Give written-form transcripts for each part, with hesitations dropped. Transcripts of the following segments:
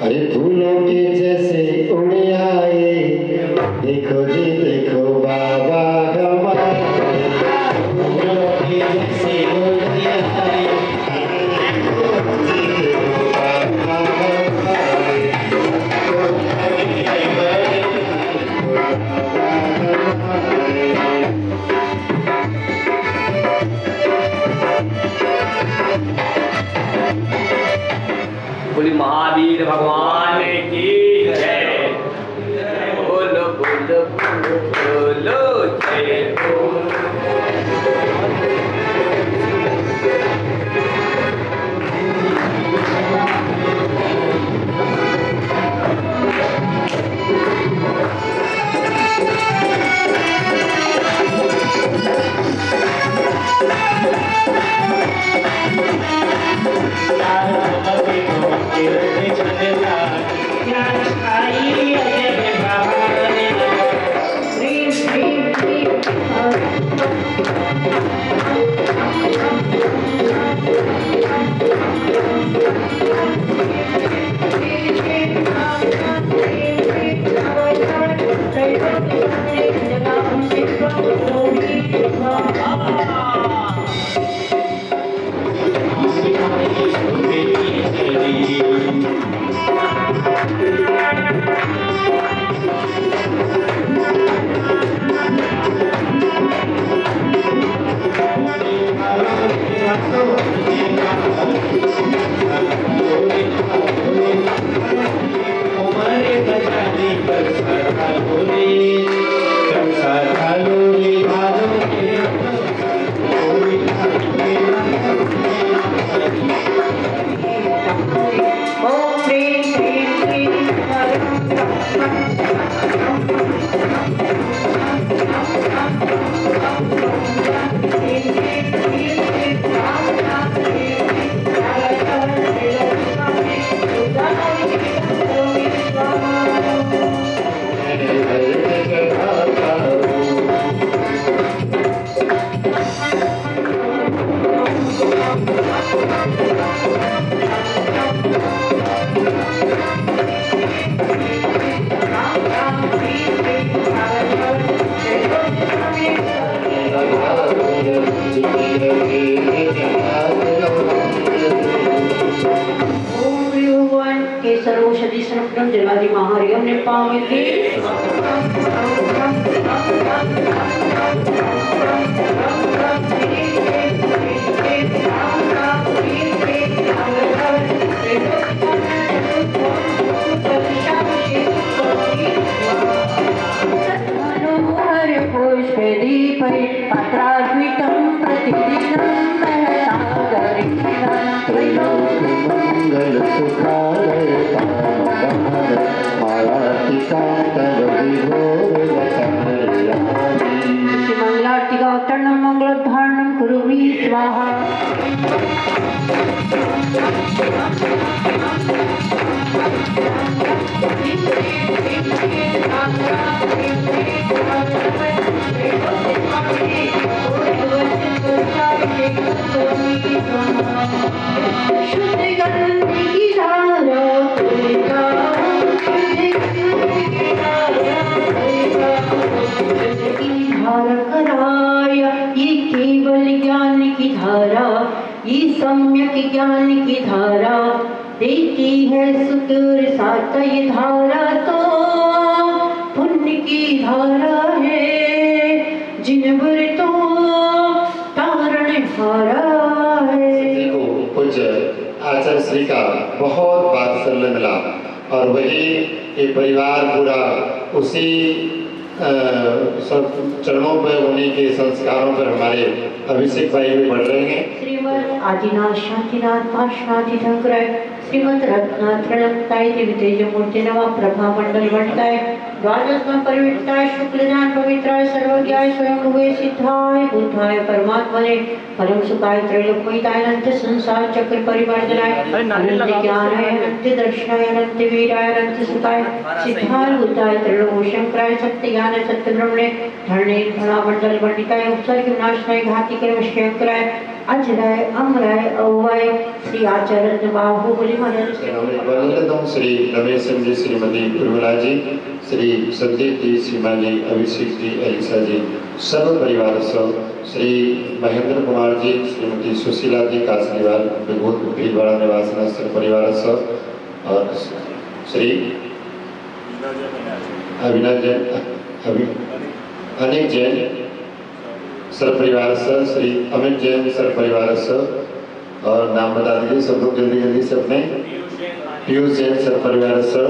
अरे फूलों के जैसे उड़ आए, देखो जी देखो बाबा हमारे, फूलों के जैसे उड़ आए, देखो जी देखो बाबा हमारे, बोली महावीर भगवान की जय। बोलो बोलो बोलो बोलो जय बोलो। सर्वौषधि संपन्न जलादि महारियम ने पावे थे। पुष्पे दीपे पत्रार्पितं प्रतिदिनं मंगल सुखालय मंगलार्तिका उत्तरणं मंगलोद्धारणं कुरु मे स्वाहा। ये केवल ज्ञान की धारा, ये सम्यक ज्ञान की धारा देती है सुख और साथ। ये धारा तो पुण्य की धारा है, जिन व्रतों तारण हारा है। देखो पूज्य आचार्य श्री का बहुत वात्सल्य मिला और वही ये परिवार पूरा उसी सब चरणों पर उन्हीं के संस्कारों पर हमारे अभिषेक भाई भी बढ़ रहे हैं। श्रीमद आदिनाथ शांतिनाथ पार्श्वनाथ तीर्थंकराय श्रीमद रत्नाथ प्रणताय देवी तेज मूर्ति नमः प्रभा मंडल वंटाय द्वादश परिवृत्ताय शुक्लज्ञान पवित्राय सर्वज्ञाय स्वयं हुए सिद्धाय बुद्धाय परमात्मने परम सुखाय त्रैलोक्यताय अनंत संसार चक्र परिवर्तनाय अनंत ज्ञानाय अनंत दर्शनाय अनंत वीराय अनंत सुखाय सिद्धाय बुद्धाय त्रैलोक शंकराय सत्य ज्ञान सत्य ब्रह्मणे धरणे धरा मंडल पंडिताय उपसर्ग विनाशनाय घाती कर्म शंकराय अजराय अमराय अव्वाय श्री आचार्य बाहुबली महाराज वंदनम श्री रमेश जी, श्रीमती उर्मिला जी, श्री संदीप जी, सीमा जी, अभिषेक जी, एलिसा जी, सर्व परिवार सह श्री महेंद्र कुमार जी, श्रीमती सुशीला जी, कासलीवाल विभूत भीलवाड़ा निवासी सर्व परिवार सह और श्री अविनाश जैन, अनिक जैन सर्व परिवार सह, श्री अमित जैन सर्व परिवार सह और नाम बता दीजिए सब लोग जल्दी जल्दी से अपने। पीयूष जैन सर्व परिवार सह,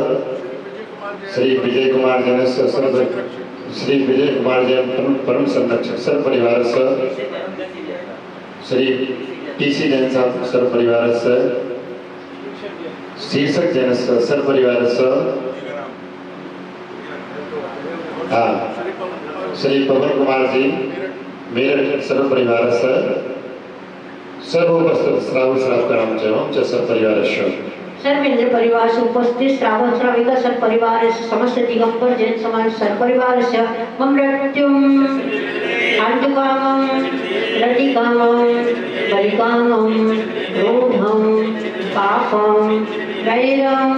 श्री विजय कुमार जैन सर्व, श्री विजय कुमार जैन परम संरक्षक सर्व परिवार सह, श्री टीसी जैन साहब सर्व परिवार सह, शीर्षक जैन सर्व परिवार सह, श्री पवन कुमार जी मेरठ सर्व परिवार सह, सर्व उपस्थित श्रावण श्राव का नाम जय सर्व परिवार सर्वेंद्र परिवार से उपस्थित श्रावण श्राविका सर्व परिवार से समस्त दिगंबर जैन समाज सर्व परिवार से ममृत्युम आंतकामम रतिकामम बलिकामम रोधम पापम वैरम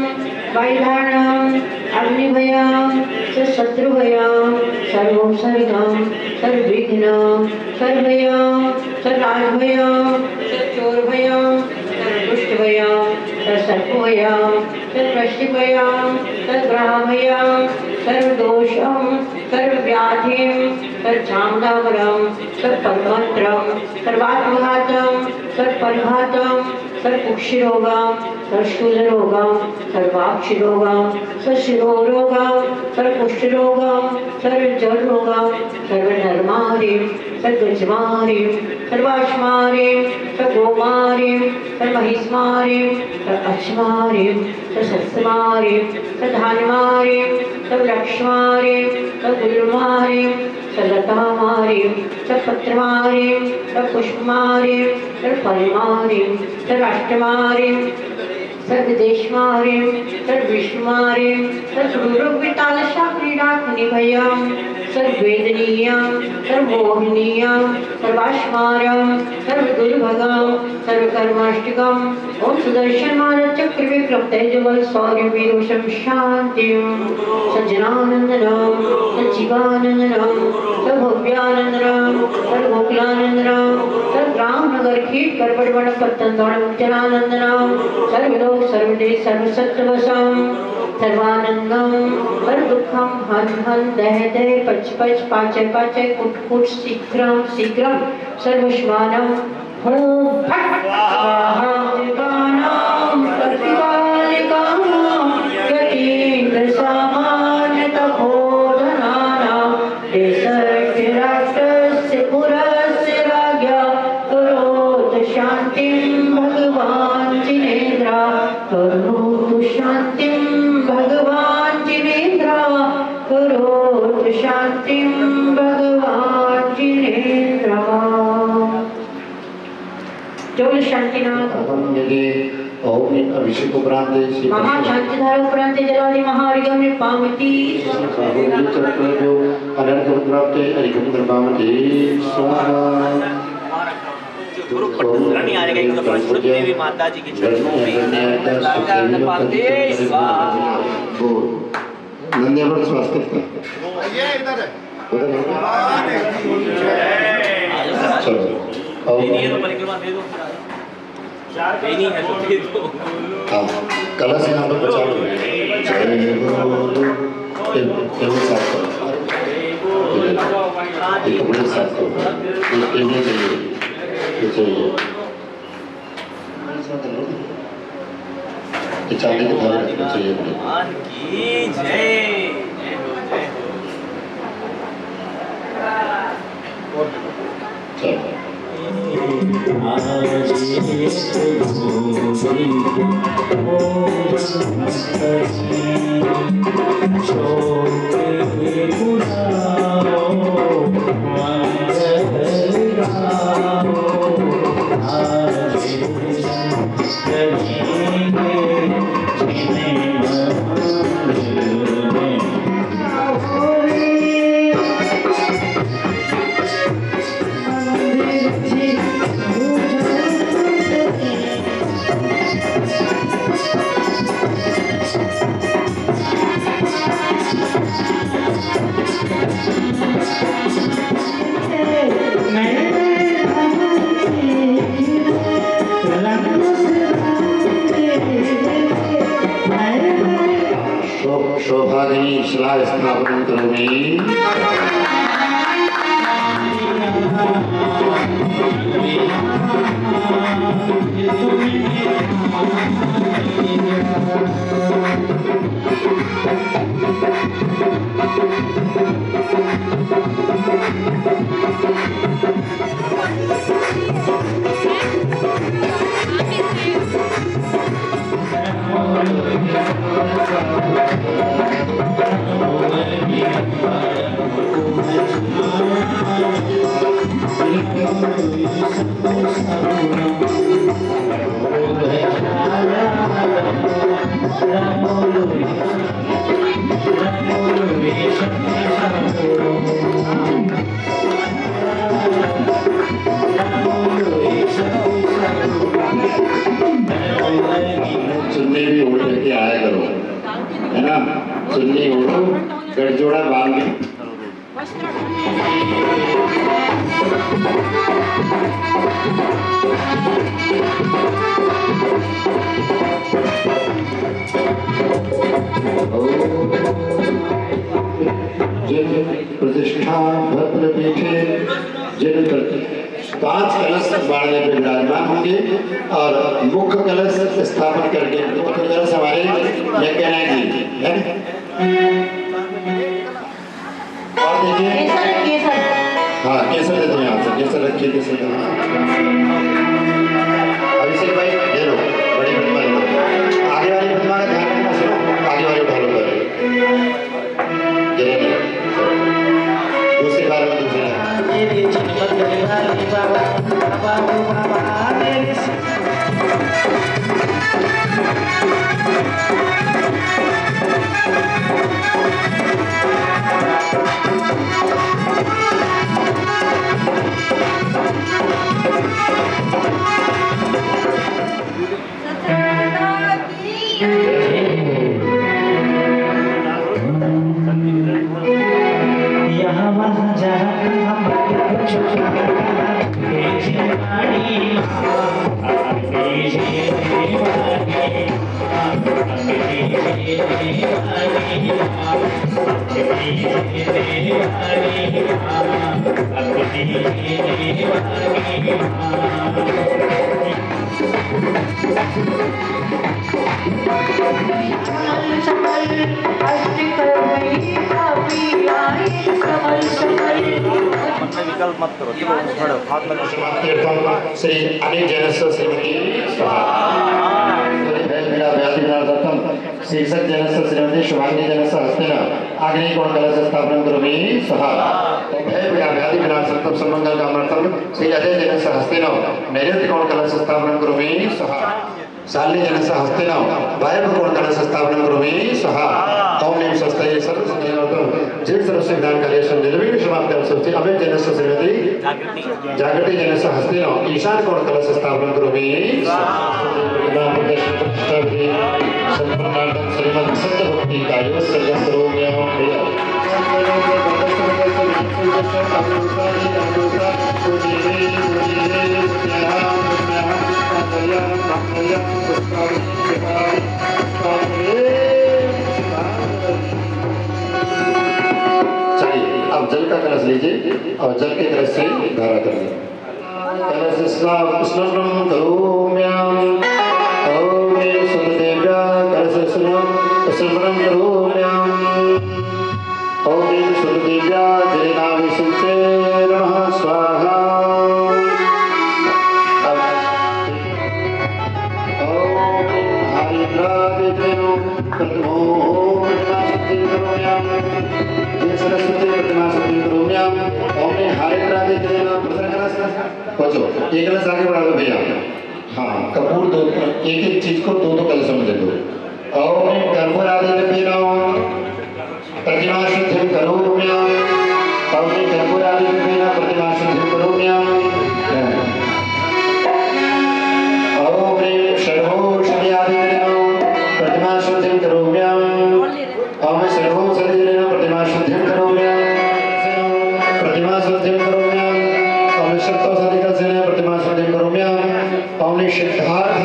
वैधानम अग्निभयम शत्रुभयम सर्वोपसर्गम सर्वविघ्नम सर्वभयम सर्वराजभयम सर्वचोरभयम सर्वदुष्टभयम सर्वसर्पभयम सर्ववृष्टिभयम सर्वग्रहभयम सर्वदोषम सर्वव्याधिम सर्वचामडावरम सर्वपरमंत्रम सर्वात्मघातम सर्वपरिघातम सर्वकुक्षिरोगम सर्वशूलरोगम सर्वाक्षिरोगम सर्वशिरोरोगम सर्वकुष्ठरोगम सर्वजलरोगम सर्वनर्मारिम सर्वगजमारिम सर्वाश्मारिम सर्वगोमारिम सर्वमहिष्मारिम सर्वअश्मारिम सर्वसत्समारिम सर्वधान्यमारिम सर्वलक्ष्मारिम सर्वगुरुमारिम सर्वलतामारिम सर्वपत्रमारिम सर्वपुष्पमारिम सर्वफलमारिम सर्वाष्टमारिम सर्वदेशमारिम सर्वविष्णुमारिम सर्वगुरुवितालशाक्रीडाग्निभयम सर्ववेदनीयम सर्वमोहनीयम सर्वाश्मारम सर्वदुर्भगम सर्वकर्माष्टकम ओम सुदर्शन महाराज चक्र विक्रम तेजबल शौर्य वीरोशम शांतिम सज्जनानंदनम सच्चिदानंदनम सर्वभव्यानंदनम सर्वगोकुलानंदनम सर्वरामनगर खीट करबड़बड़ पत्तनदौड़ मुक्तनानंदनम सर्वलोक सर्वदेश सर्वसत्वसम सर्वानंदम सर्वदुःखम हन हन दह दह पच पच पाचय पाचय कुट कुट शीघ्रम शीघ्रम सर्वश्वानम ओम फट स्वाहा त्रिकानाम प्रतिपालिकानाम यतीन्द्र सामान्य तपोधनानाम देशस्य राष्ट्रस्य पुरस्य राज्ञा करोतु शान्तिं भगवान् जिनेन्द्र करोतु शान्तिं भगवान् जिनेन्द्र करोतु शान्तिं भगवान् जिनेन्द्र जय शांतिनाथ यदि ओम इन अभिषेक उपरांत श्री महाशांतिधारा उपरांत जलादि महार्घ्यम पामती जो अनर्घ प्राप्त अरिघम पामती स्वाहा नहीं आ रही तो परशुराम देवी माता जी की नंदेवर स्वास्थ्य चलो परिक्रमा दे दो नहीं है तो दे दो कलश यहाँ पर बचा लो जय बोलो ये साफ करो ये कपड़े साफ करो ये चाहिए ये चाहिए ये चांदी के थाली रखना चाहिए भगवान की जय जय हो चलो सुहागिनी शिला स्थापनं करोमि। चुन्नी भी ओढ़ करके आया करो, है ना। चुन्नी ओढ़ो, गठजोड़ा बांध के जिन प्रतिष्ठा भद्र पीठे जिन पांच कलश बाढ़ने पे विराजमान होंगे और मुख्य कलश स्थापन करके मुख्य कलश हमारे यज्ञनायक जी है। और देखिए केसर केसर हाँ केसर दे दो यहाँ से, केसर रखिए, केसर दे दो। अभिषेक भाई ये लो, बड़ी प्रतिमा लो। आगे वाली प्रतिमा का ध्यान रखना, सुनो आगे वाली उठा लो पहले, दूसरी बार दूसरी विकल्प मत करो, चलो खड़ो, हाथ में श्री अनिल जैनस्य श्रीमती शीर्षक जनस्य श्रीमती शुभांगी जनस्य हस्तेन आग्नेय कोण कलश स्थापनं करोमि स्वाहा। भय व्याधि विनाशकं सर्वमंगल कामनार्थं श्री अजय जनस्य हस्तेन नैऋत्य कोण कलश स्थापनं करोमि स्वाहा। शालिनी जनस्य हस्तेन वायव्य कोण कलश स्थापनं करोमि स्वाहा। ओम नमः स्वस्ताय सर्वसंदेवतं जीव सर्वस्य विधानकार्यं निर्विघ्न समाप्त्यं स्वस्ति। अमित जनस्य श्रीमती जागृति जनस्य हस्तेन ईशान कोण कलश स्थापनं करोमि स्वाहा। संप्रदानं श्रीमद् सत्यभक्ति कायो सर्वं करोमि अहं प्रिय। चलिए अब जल का कलश लीजिए और जल के कलश से धारा करिए। कलश स्नानं करोम्यहम् ओम सुतदेव्या कलश स्नानं करोम्यहम् ओम सुतदेव्या जलेनाभिषिच्य नमः स्वाहा। एक कलश आगे बढ़ा दो भैया। हाँ कपूर दो, एक एक चीज को दो दो कलशों में दे दो। ओम कर्पूर आदि प्रतिमा शुद्धिं करोम्यहम् ओम कर्पूर आदि प्रतिमा शुद्धिं करोम्यहम् ओम सर्वौषधि आदि प्रतिमा शुद्धिं करोम्यहम् ओम सर्वौषधि प्रतिमा शुद्धिं करोम्यहम् प्रतिमा शुद्धिं करोम्यहम् ओम सप्तौषधि प्रतिमा शुद्धिं करोम्यहम् ओम सिद्धार्थ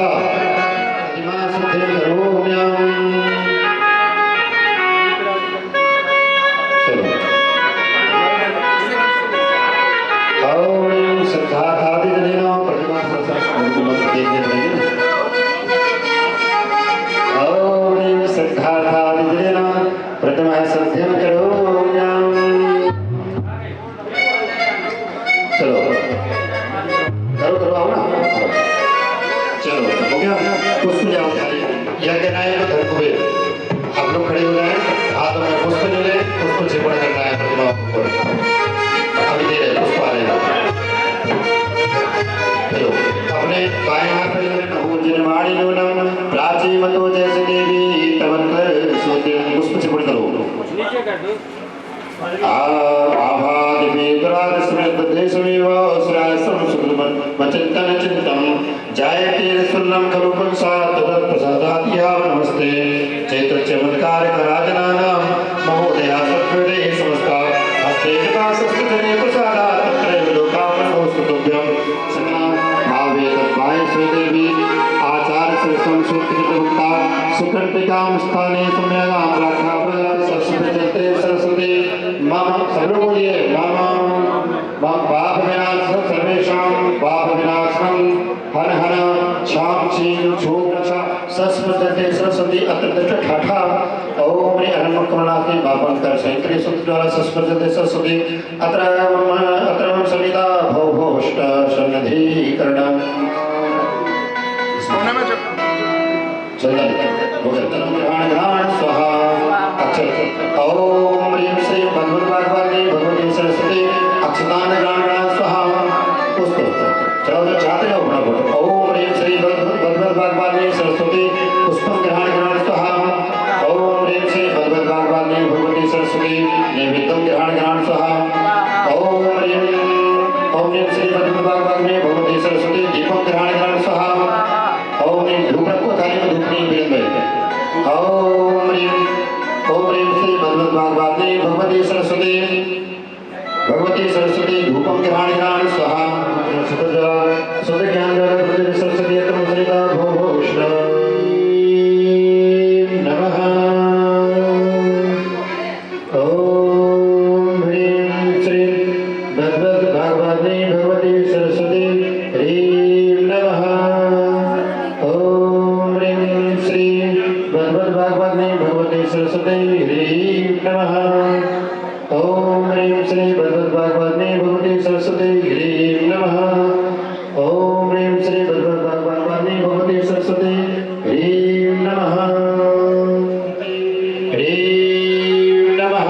प्रतिमा शुद्धिं करोम्यहम् पुष्प ले आओ यज्ञ नायक धन कुबेर आप लोग खड़े हो जाए हाथों में पुष्प ले ले पुष्प छिपड़ करना है प्रतिमाओं के ऊपर अभी दे रहे पुष्प आ रहे हैं चलो अपने बाएं हाथ में ले निर्माणी नूनम प्राची मतो जैसे देवी तवंत सोते पुष्प छिपड़ करो नीचे कर दो आभाद वेदराज स्मृत देशमेव श्रासम सुकृतम वचिंतन चिंतम जायते रसुल्लम खलु पुंसात् तदत् प्रसादात् याव नमस्ते चैत्र चमत्कार कराजनानां महोदया सत्वदे समस्ता हस्ते कृपा संस्कृतने प्रसादात् तत्रैव लोकावनौ स्तुभ्यं सना भावे तद्भाय स्वदेवी आचार्य श्रेष्ठं सुकृतवक्ता सुकृतिकां स्थाने सम्यगां राखा सरस्वती सरस्वती मम सर्वोदये मम पाप विनाशं सर्वेषां पाप विनाशं हर हर छाम छीं छूम छा सरस्वती सरस्वती अत्र ठाठा ओम रे अरण्य कमलाते पापं कर सैत्रे सुद्वारा सरस्वती सरस्वती अत्र समिता भव भवष्ट सन्निधिकरणं सोने में चंदन भोजन ग्रहण स्वाहा अक्षत ओम ह्रीं श्रीं भगवद्भागवती भगवती सरस्वती अक्षतान ग्रहण स्वाहा पुष्प चलो तो चाहते हो अपना बोलो ओम ह्रीं श्रीं भगवद्भागवती सरस्वती पुष्पं ग्रहण स्वाहा ओम ह्रीं श्रीं भगवद्भागवती भगवती सरस्वती नैवेद्यं ग्रहण स्वाहा ओम ह्रीं श्रीं भगवद्भागवती भगवती सरस्वती दीपं ग्रहण स्वाहा ओम ह्रीं धूप रखो थाली में धूप नहीं बिरंद भाई ओम ह्रीं श्री भगवद्भागवती भगवती सरस्वती धूपम ग्रहण स्वाहा सुध ज्ञान भगवती सरस्वती तम सरिता भो भो विष्णु नमः ओम ह्रीं श्री भगवद्भागवती भगवती सरस्वती ह्रीं नमः ओम ह्रीं श्री भगवद्भागवती भगवती सरस्वती ह्रीं नमः ओम ह्रीं श्री भगवद्भागवती भगवती सरस्वती ह्रीं नमः ओम ह्रीं श्री भगवद्भागवती भगवती सरस्वती ह्रीं नमः ह्रीं नमः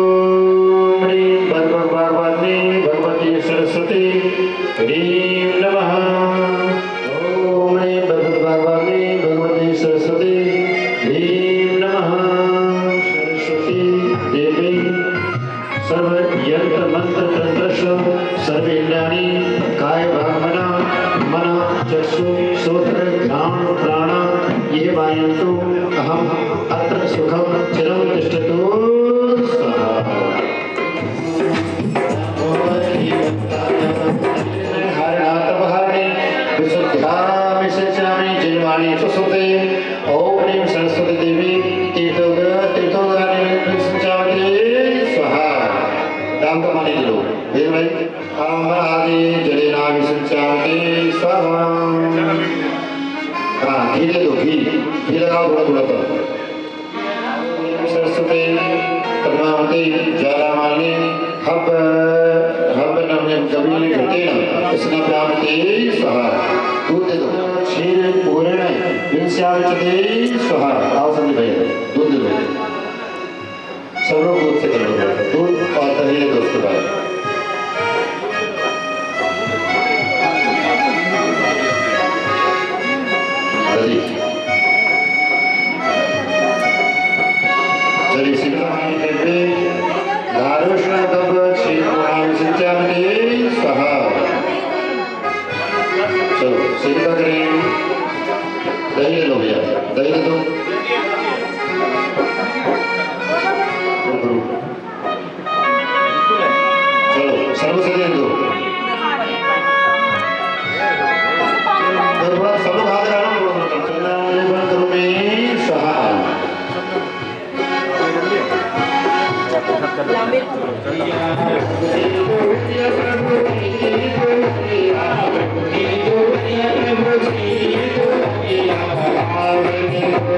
ओम ह्रीं भगवद्भागवती भगवती सरस्वती ह्रीं नमः ओम ह्रीं भगवद्भागवती भगवती सरस्वती ह्रीं नमः सरस्वती देवी सर्व यंत्र मंत्र तंत्र सर्वेन्द्रियाणि काय भावना मन चक्षु श्रोत्र घ्राण प्राण ये वायन्तु अहम अत्र सुखम चिरं तिष्ठतु स्वाहा हरणातपहरणे विशुद्ध्यामि सचामि जिन्वाणि सुसुते ओम ह्रीं सरस्वती देवी तीर्थोगानि विसंचामि स्वाहा दाम का माने लो देख भाई आदि जलेना विसंचामि स्वाहा हाँ घी दे दो घी लगाओ थोड़ा थोड़ा तो सरस्वती पद्मावती ज्वालामालिनी हब नम्य कबील घटेन स्नप्यामते स्वाहा दूध दे दो क्षीर पूर्ण विंस्यामते स्वाहा आओ संदीप भाई दूध दे दो सब लोग दूध से करो दूध और दही दे दो उसके बाद दही चलिए सिद्धांत करके धारुष्ण तब क्षीर पूर्ण विंस्यामते स्वाहा चलो सिद्धा करें दही ले लो भैया दही ले दो चलो सर्वसती दे दो सब लोग हाथ लगाना करो में स्वाहा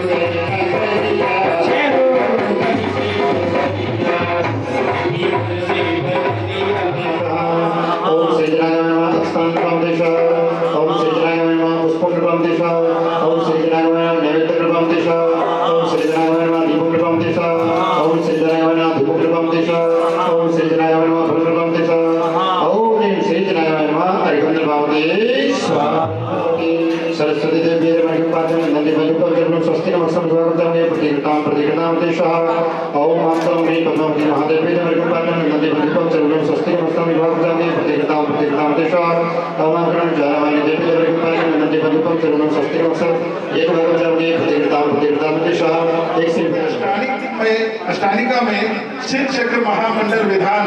Thank you. कृपम देश ओम श्री जनाय नमः पुष्पम कृपम देश ओम श्री जनाय नमः नैवेद्य कृपम देश ओम श्री जनाय नमः दीप कृपम देश ओम श्री जनाय नमः धूप कृपम देश ओम श्री जनाय नमः फल कृपम देश ओम ह्रीं श्री जनाय नमः अरिहंत भावदे स्वाहा सरस्वती देवी महिपादन नंदी बलिपल जन्म स्वस्ति नमस्तं स्वागतं ये प्रतिकृतां देशः ओम मातरं मे पद्मावती महादेवी महिपादन नंदी बलिपल जन्म स्वस्ति नमस्तं स्वागतं ये प्रतिकृतां देशः ओम अग्रहण जानवानी देवी महिपादन नंदी बलिपल जन्म स्वस्ति नमस्तं ये स्वागतं ये प्रतिकृतां देशः एक श्री अष्टानिका में शिव चक्र महामंडल विधान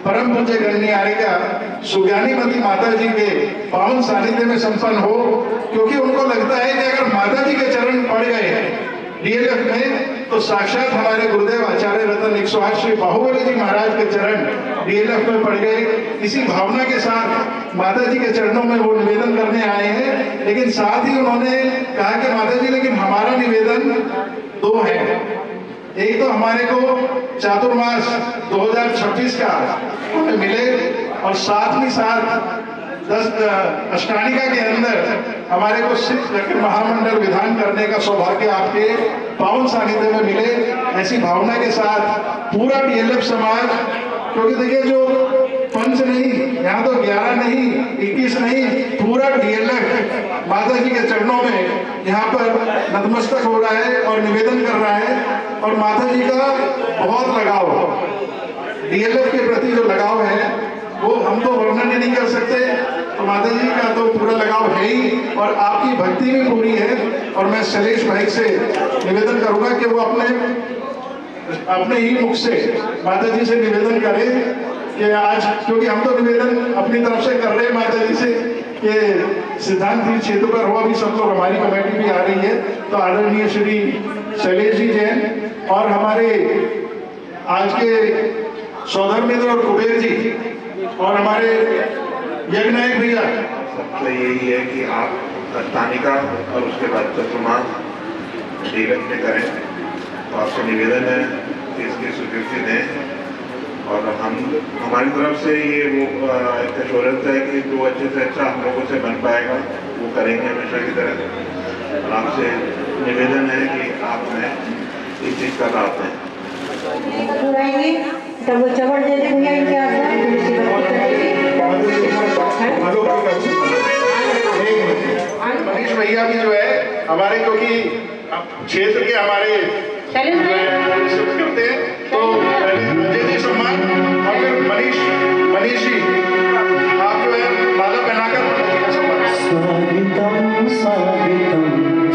परम पूज्य गणनी आर्या सुज्ञानी मती माता जी के पावन सानिध्य में संपन्न हो, क्योंकि उनको लगता है कि अगर माता जी के चरण पड़ गए डीएलएफ में तो साक्षात हमारे गुरुदेव आचार्य रत्न 108 श्री बाहुबली जी महाराज के चरण डीएलएफ में पड़ गए। इसी भावना के साथ माता जी के चरणों में वो निवेदन करने आए हैं, लेकिन साथ ही उन्होंने कहा कि माता जी लेकिन हमारा निवेदन दो है। एक तो हमारे को चातुर्मास 2026 का हमें मिले और साथ ही साथ 10 अष्टानिका के अंदर हमारे को शिव चक्र महामंडल विधान करने का सौभाग्य आपके पावन सानिध्य में मिले। ऐसी भावना के साथ पूरा डीएलएफ समाज, क्योंकि देखिए जो पंच नहीं, यहाँ तो 11 नहीं 21 नहीं, पूरा डीएलएफ माता जी के चरणों में यहाँ पर नतमस्तक हो रहा है और निवेदन कर रहा है। और माता जी का बहुत लगाव, डीएलएफ के प्रति जो लगाव है वो हम तो वर्णन ही नहीं कर सकते। तो माता जी का तो पूरा लगाव है ही और आपकी भक्ति भी पूरी है। और मैं शैलेश भाई से निवेदन करूंगा कि वो अपने ही मुख से माता जी से निवेदन करें कि आज, क्योंकि हम तो निवेदन अपनी तरफ से कर रहे हैं माता जी से कि सिद्धांत तीर्थ क्षेत्र पर हो, अभी सब लोग हमारी कमेटी भी आ रही है, तो आदरणीय श्री शैलेश जी जैन और हमारे आज के सौधर मित्र और कुबेर जी और हमारे यज्ञनायक भैया, सबसे यही है कि आप अष्टानिका और उसके बाद चतुर्मास डीएलएफ में करें। तो आपसे निवेदन है कि इसकी स्वीकृति दें और हमारी तरफ से ये वो एक एश्योरेंस है कि जो अच्छे से अच्छा हम लोगों से बन पाएगा वो करेंगे हमेशा की तरह। और आपसे निवेदन है कि आप में इस चीज़ का लाभ दें। तब वो चवड़ दे दे भैया इनके हाथ में तुलसी बत्ती मनीष भैया भी जो है हमारे, क्योंकि क्षेत्र के हमारे करते हैं, तो अजय जी सम्मान और फिर मनीष जी आप जो है माला पहनाकर स्वागतम स्वागतम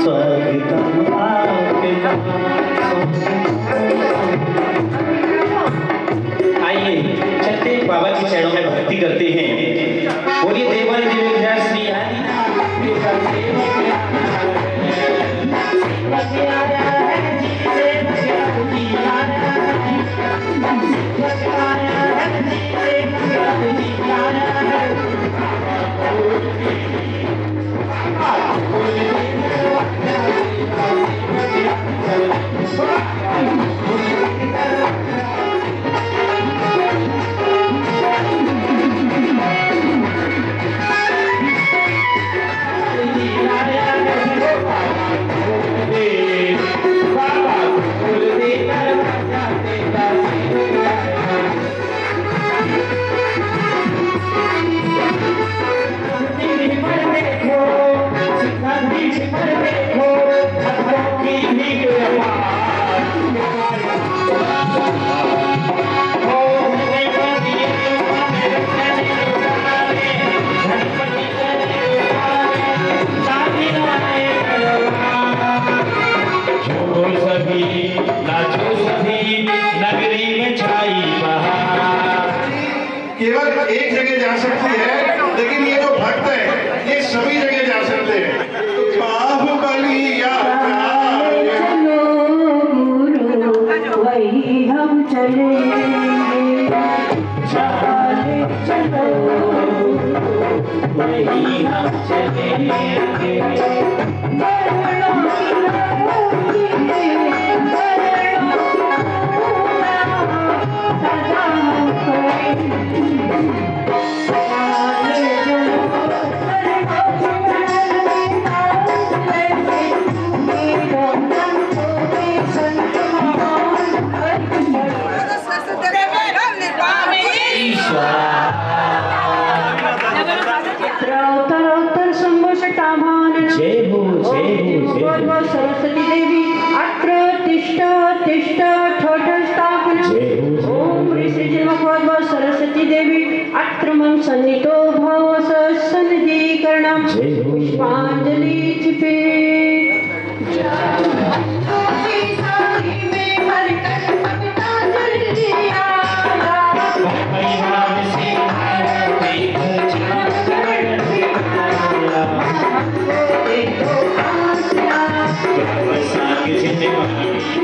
स्वागतम आइए चलते बाबा के चरणों में भक्ति करते हैं। बोलिए देवान देवेंद्र श्री केवल एक जगह जा सकती है, लेकिन ये जो भक्त है ये सभी जगह जा सकते हैं। तो बाहुबली या चलो गुरु वही हम चलेंगे, चलो वही हम चलेंगे। सदा अक्रमं सन्नितो भाव सन्निधीकरणं पुष्पांजलि चिपे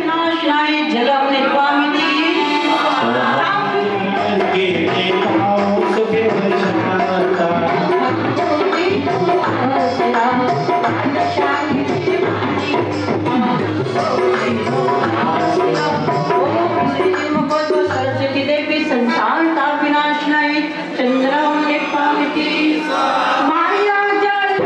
नाशाय जलम निर्वामिति सरस्वती देवी संसार ताप विनाशनाय चंद्रम निर्वामिति माया जल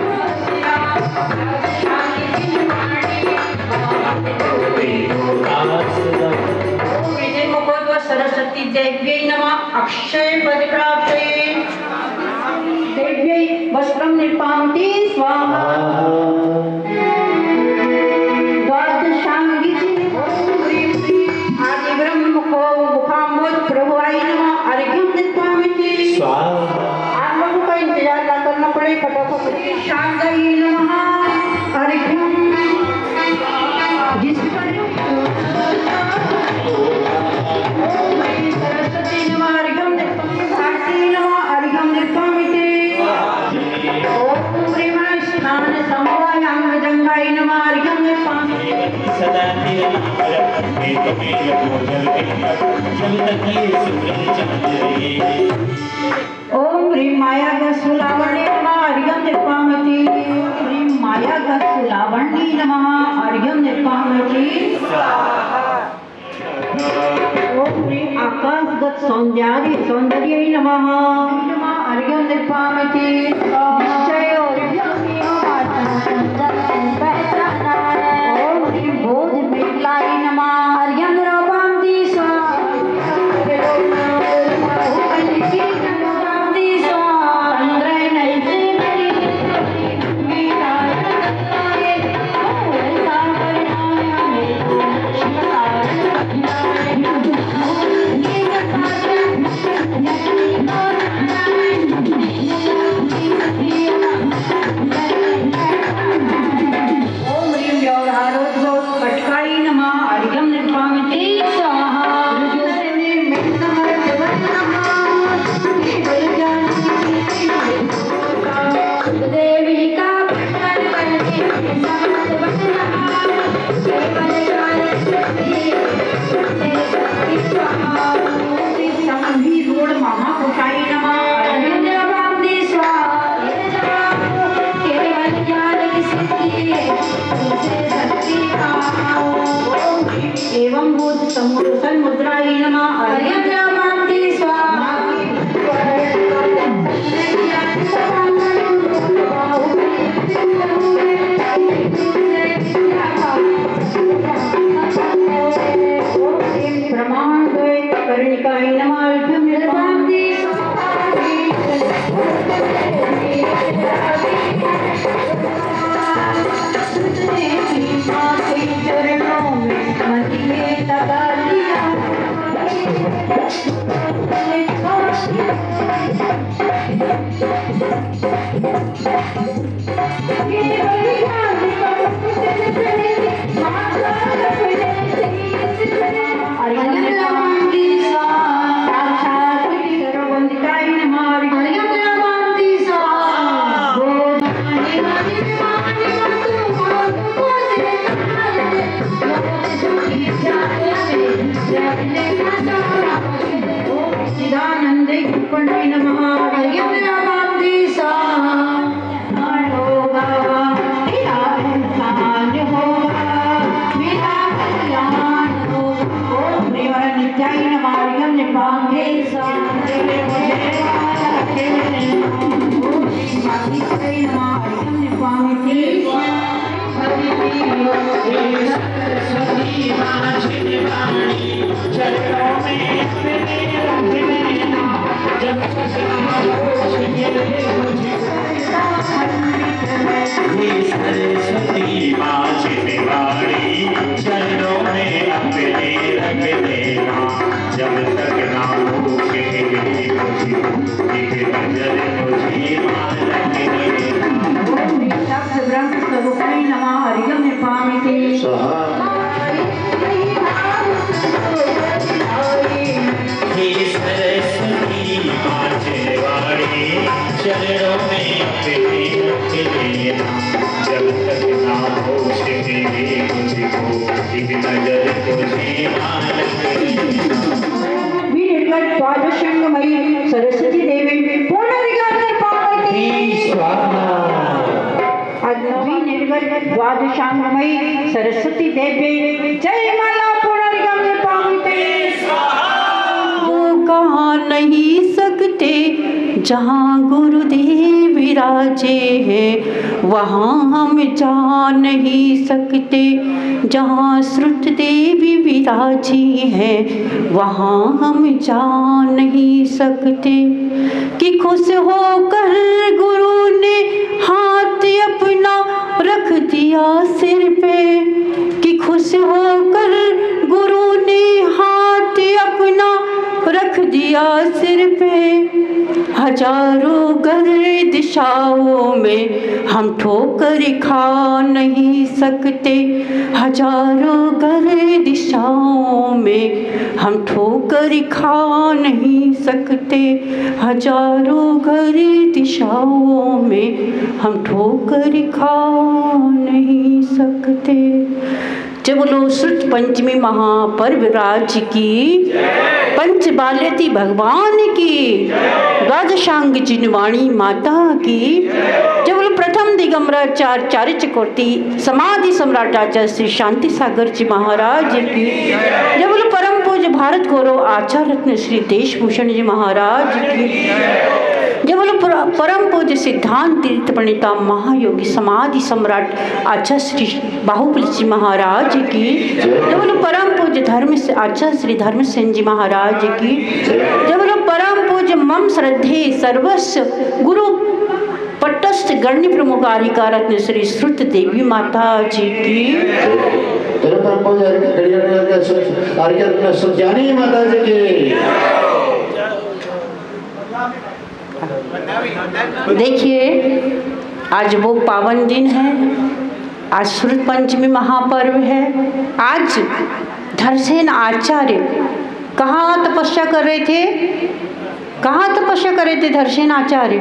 सरस्वती देव्यै नमः अक्षय पद प्राप्ते देव्यै वस्त्रं निर्पामति स्वाहा द्वादशांगी आदि ब्रह्म को मुखाम्बोध प्रभुवाय नमः अर्घ्यं निर्पामति स्वाहा आप लोगों का इंतजार ना करना पड़े फटाफट शांताय नमः अर्घ्यं जिस पर सरस्वती नमः अर्घ्यं निर्पामि भारती नमः अर्घ्यं निर्पामिते ओम प्रेमाय स्नान समवायां मृदंगाय नमः अर्घ्यं निर्पामि सदा तेरे जब तक ये सुग्रह चमक रही ओम ह्रीं माया गसुलावण्ये नमः अर्घ्यं निर्पामि ह्रीं माया गसुलावण्ये नमः अर्घ्यं निर्पामि ओम ह्रीं आकाशगत सौंदर्यै नमः अर्घ्यं निर्पामि निश्चय ओम ह्रीं बोध मेघलाय नमः अर्घ्यं निर्पामि चंद्राय नैते एवं भूत समुद्र मुद्राय नमः अर्घ्यं निर्पामि स्वाहा कर्णिकाय नमः अर्घ्यं निर्पामि चरणों में मदिये लगा लिया चिदानंदे गुप्पण्डे नमः अर्घ्यं निर्पामि स्वाहा होगा तेरा इंसान होगा मेरा कल्याण होगा ओम प्रियवर नित्याय नमः अर्घ्यं निर्पामि स्वाहा ओम श्री मातृकाय नमः अर्घ्यं निर्पामि सरस्वती मां शिवानी चरणों में जब सरस्वती माँ छिपवाड़ी चरणों में अपने रख देना जब तक ना हो के लेना, जब तक ना हो सके मुझको एक नजर तुझे ना लगेना। निर्गत द्वादशांगमयी सरस्वती देवी पुनर्गात्र पावती निर्गत द्वादशांगमयी सरस्वती देवी जय माला पुनर्गात्र पावती। वो कहाँ नहीं सकते जहाँ गुरुदेव विराजे हैं, वहाँ हम जा नहीं सकते जहाँ श्रुत देवी विराजी है, वहाँ हम जा नहीं सकते। कि खुश होकर गुरु ने हाथ अपना रख दिया सिर पे, कि खुश होकर गुरु ने हाथ अपना रख दिया सिर पे। हजारों गर्दिशाओं में हम ठोकर खा नहीं सकते, हजारों गर्दिशाओं में हम ठोकर खा नहीं सकते, हजारों गर्दिशाओं में हम ठोकर खा नहीं सकते। जब बोलो श्रुत पंचमी महापर्व राज की, पंच बाल्यती भगवान की, द्वादशांग जिनवाणी माता की। जब बोलो प्रथम दिगंबराचार्य चार्य चक्रवर्ती समाधि सम्राटाचार्य श्री शांति सागर जी महाराज की। जब बोलो परम पूज्य भारत गौरव आचार्य रत्न श्री देशभूषण जी महाराज की। जब बोलो परम पूज्य सिद्धांत तीर्थ प्रणीता महायोगी समाधि सम्राट आचार्य श्री बाहुबली जी महाराज की। जब बोलो परम पूज्य धर्म से आचार्य श्री धर्मसेन जी महाराज की। जब बोलो परम पूज्य मम श्रद्धे सर्वस्व गुरु पट्टस्थ गण्य प्रमुखारिका रत्न श्री श्रुत देवी माता जी की। परम पूज्य सुजानी माता जी की। देखिए आज वो पावन दिन है, आज श्रुत पंचमी महापर्व है। आज धर्मसेन आचार्य कहाँ तपस्या कर रहे थे? कहाँ तपस्या कर रहे थे धर्मसेन आचार्य?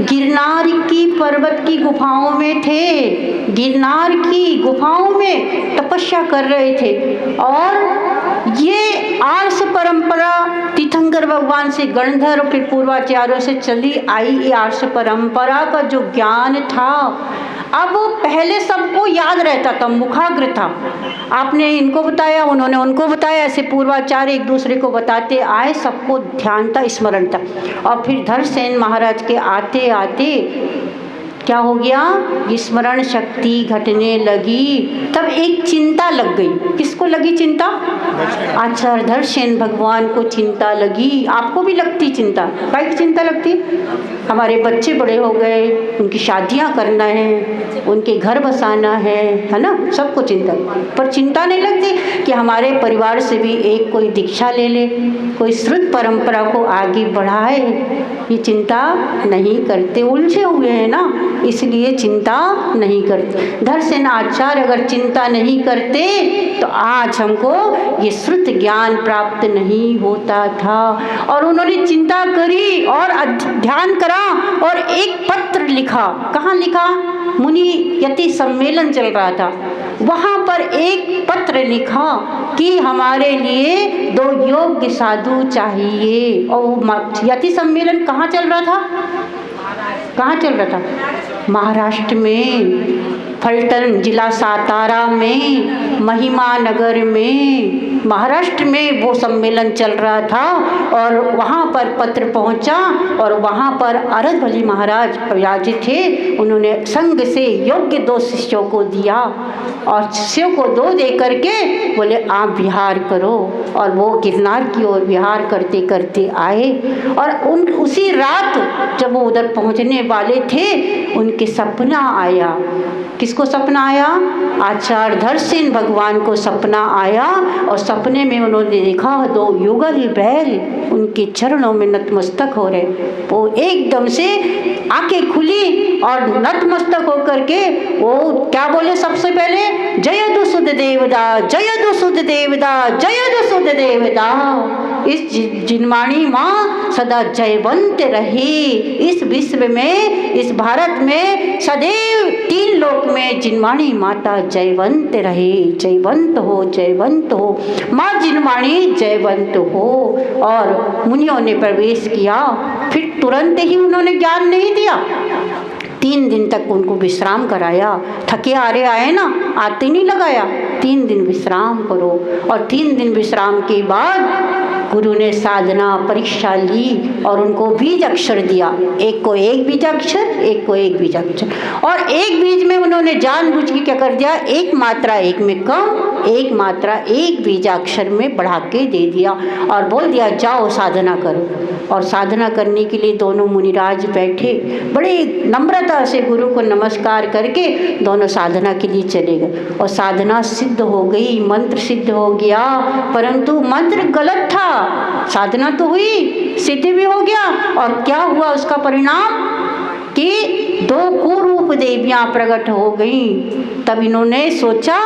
गिरनार की पर्वत की गुफाओं में थे, गिरनार की गुफाओं में तपस्या कर रहे थे। और ये आर्ष परंपरा तीर्थंकर भगवान से गणधर और फिर पूर्वाचार्यों से चली आई, ये आर्ष परंपरा का जो ज्ञान था अब वो पहले सबको याद रहता था, मुखाग्र था। आपने इनको बताया, उन्होंने उनको बताया, ऐसे पूर्वाचार्य एक दूसरे को बताते आए, सबको ध्यान था, स्मरण था। और फिर धर्मसेन महाराज के आते आते क्या हो गया? स्मरण शक्ति घटने लगी। तब एक चिंता लग गई। किसको लगी चिंता? आचार्य धर्मसेन भगवान को चिंता लगी। आपको भी लगती चिंता? काहे की चिंता लगती? हमारे बच्चे बड़े हो गए, उनकी शादियां करना है, उनके घर बसाना है ना, सबको चिंता। पर चिंता नहीं लगती कि हमारे परिवार से भी एक कोई दीक्षा ले ले, कोई श्रुत परंपरा को आगे बढ़ाए। ये चिंता नहीं करते, उलझे हुए हैं ना, इसलिए चिंता नहीं करते। धर्मसेन आचार्य अगर चिंता नहीं करते तो आज हमको ये श्रुत ज्ञान प्राप्त नहीं होता था। और उन्होंने चिंता करी और ध्यान करा और एक पत्र लिखा। कहाँ लिखा? मुनि यति सम्मेलन चल रहा था, वहाँ पर एक पत्र लिखा कि हमारे लिए 2 योग्य साधु चाहिए। और यति सम्मेलन कहाँ चल रहा था? कहाँ चल रहा था? महाराष्ट्र में, फलटण जिला सातारा में, महिमा नगर में, महाराष्ट्र में वो सम्मेलन चल रहा था। और वहाँ पर पत्र पहुँचा और वहाँ पर अरदबली महाराज विराजित थे। उन्होंने संघ से योग्य 2 शिष्यों को दिया और शिष्यों को 2 दे करके बोले आप विहार करो। और वो गिरनार की ओर विहार करते करते आए। और उसी रात जब वो उधर पहुँचने वाले थे, उनके सपना आया। किसको सपना आया? आचार्य धर्मसेन भगवान को सपना आया। और सपने में उन्होंने देखा 2 युगल बैल उनके चरणों में नतमस्तक हो रहे। वो एकदम से आंखें खुली और नतमस्तक होकर के वो क्या बोले? सबसे पहले जय दु सुध देवदा, जय दु सुध देवदा, जय दु सुध देवदा। इस जिनवाणी माँ सदा जयवंत रहे। इस विश्व में, इस भारत में सदैव 3 लोक में जिनवाणी माता जयवंत रहे। जयवंत हो, जयवंत हो, माँ जिनवाणी जयवंत हो। और मुनियों ने प्रवेश किया, फिर तुरंत ही उन्होंने ज्ञान नहीं दिया, 3 दिन तक उनको विश्राम कराया। थके हारे आए ना, आते नहीं लगाया, 3 दिन विश्राम करो। और 3 दिन विश्राम के बाद गुरु ने साधना परीक्षा ली और उनको बीज अक्षर दिया। एक को एक बीजाक्षर, एक को एक बीजाक्षर। और एक बीज में उन्होंने जानबूझ के क्या कर दिया, एक मात्रा एक में कम, एक मात्रा एक बीजाक्षर में बढ़ा के दे दिया और बोल दिया जाओ साधना करो। और साधना करने के लिए दोनों मुनिराज बैठे, बड़े नम्रता से गुरु को नमस्कार करके दोनों साधना के लिए चले गए। और साधना सिद्ध हो गई, मंत्र सिद्ध हो गया, परंतु मंत्र गलत था। साधना तो हुई, सिद्ध भी हो गया, और क्या हुआ उसका परिणाम कि 2 कुरूप देवियां प्रकट हो गईं। तब इन्होंने सोचा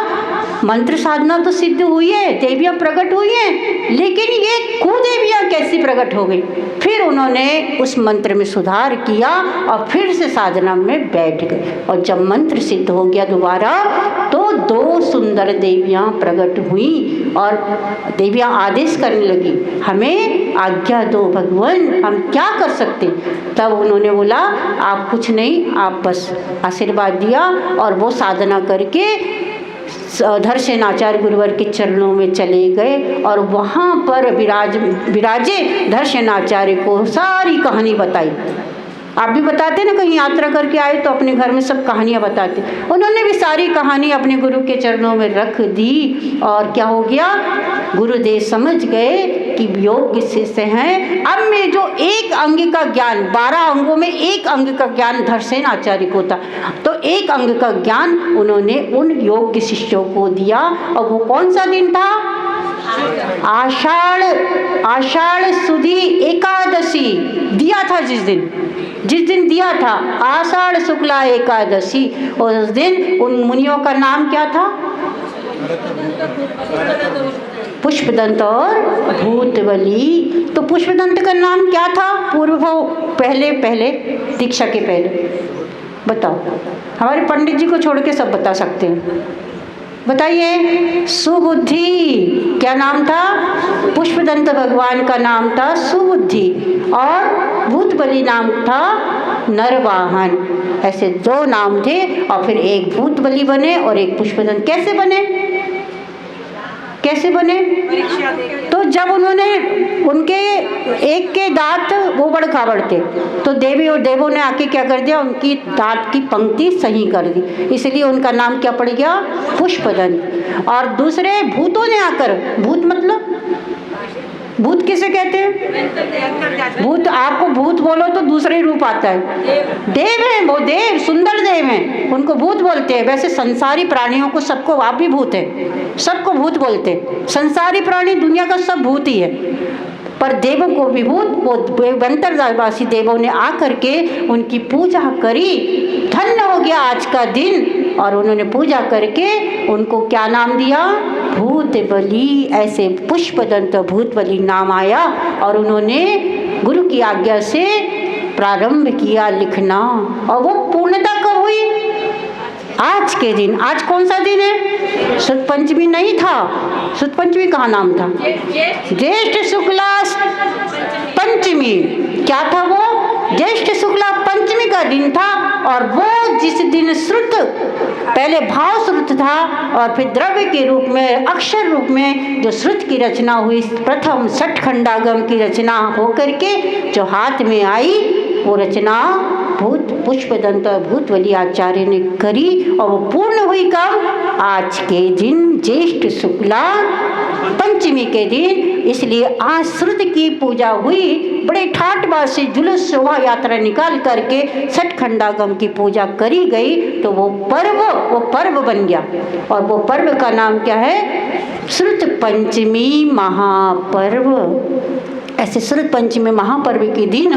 मंत्र साधना तो सिद्ध हुई है, देवियां प्रकट हुई हैं, लेकिन ये कुदेवियां कैसी प्रकट हो गई। फिर उन्होंने उस मंत्र में सुधार किया और फिर से साधना में बैठ गए। और जब मंत्र सिद्ध हो गया दोबारा, तो 2 सुंदर देवियां प्रकट हुई और देवियां आदेश करने लगी, हमें आज्ञा दो भगवान, हम क्या कर सकते। तब उन्होंने बोला आप कुछ नहीं, आप बस आशीर्वाद दिया। और वो साधना करके धर्षणाचार्य गुरुवर के चरणों में चले गए और वहाँ पर विराजे धर्षणाचार्य को सारी कहानी बताई। आप भी बताते ना, कहीं यात्रा करके आए तो अपने घर में सब कहानियाँ बताते। उन्होंने भी सारी कहानी अपने गुरु के चरणों में रख दी। और क्या हो गया, गुरुदेव समझ गए कि योग्य शिष्य हैं। अब में जो एक अंग का ज्ञान, 12 अंगों में एक अंग का ज्ञान धर्षणाचार्य को था, तो एक अंग का ज्ञान उन्होंने उन योग्य शिष्यों को दिया। और वो कौन सा दिन था, आषाढ़ सुदी एकादशी दिया था। जिस दिन दिया था आषाढ़ शुक्ला एकादशी, और उस दिन उन मुनियों का नाम क्या था, पुष्पदंत और भूतबली। तो पुष्पदंत का नाम क्या था पूर्व, पहले दीक्षा के पहले, बताओ। हमारे पंडित जी को छोड़ के सब बता सकते हैं, बताइए। सुबुद्धि क्या नाम था, पुष्पदंत भगवान का नाम था सुबुद्धि, और भूतबली नाम था नरवाहन। ऐसे 2 नाम थे, और फिर एक भूतबली बने और एक पुष्पदंत। कैसे बने? तो जब उन्होंने उनके एक के दांत वो बड़खाबड़ थे, तो देवी और देवों ने आके क्या कर दिया, उनकी दांत की पंक्ति सही कर दी, इसलिए उनका नाम क्या पड़ गया, पुष्पदंत। और दूसरे भूतों ने आकर, भूत मतलब भूत किसे कहते हैं, भूत, आपको भूत बोलो तो दूसरे रूप आता है। देव हैं वो, देव सुंदर देव हैं, उनको भूत बोलते हैं। वैसे संसारी प्राणियों को सबको, आप भी भूत हैं, सबको भूत बोलते हैं। संसारी प्राणी दुनिया का सब भूत ही है, पर देवों को भी भूत, वो अंतरवासी देवों ने आकर के उनकी पूजा करी। धन्य हो गया आज का दिन। और उन्होंने पूजा करके उनको क्या नाम दिया, भूतबली। ऐसे पुष्पदंत भूतबली नाम आया। और उन्होंने गुरु की आज्ञा से प्रारंभ किया लिखना, और वो पूर्णता कब हुई, आज के दिन। आज कौन सा दिन है, शुद्ध पंचमी नहीं था, शुद्ध पंचमी कहाँ नाम था, ज्येष्ठ शुक्ला पंचमी। क्या था वो, ज्येष्ठ शुक्ला पंचमी का दिन था। और वो जिस दिन श्रुत, पहले भाव श्रुत था और फिर द्रव्य के रूप में, अक्षर रूप में जो श्रुत की रचना हुई, प्रथम षटखंडागम की रचना होकर के जो हाथ में आई, वो रचना पुष्पदंत भूतबली आचार्य ने करी। और वो पूर्ण हुई कब, आज के दिन, ज्येष्ठ शुक्ला पंचमी के दिन। इसलिए आज श्रुत की पूजा हुई, बड़े ठाट बात से जुलूस शोभा यात्रा निकाल करके षटखंडागम की पूजा करी गई। तो वो पर्व बन गया। और वो पर्व का नाम क्या है, श्रुत पंचमी महापर्व। ऐसे श्रुत पंचमी महापर्व के दिन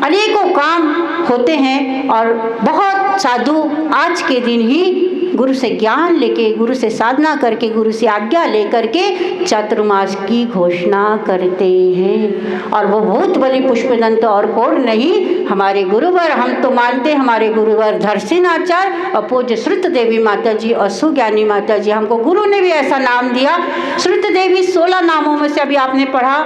अनेकों काम होते हैं, और बहुत साधु आज के दिन ही गुरु से ज्ञान लेके, गुरु से साधना करके, गुरु से आज्ञा लेकर के चातुर्मास की घोषणा करते हैं। और वो भूत बलि पुष्पदंत और कौन नहीं, हमारे गुरुवर। हम तो मानते हमारे गुरुवर धरसीनाचार्य और पूज्य श्रुत देवी माता जी और सुज्ञानी माता जी। हमको गुरु ने भी ऐसा नाम दिया। श्रुत देवी 16 नामों में से अभी आपने पढ़ा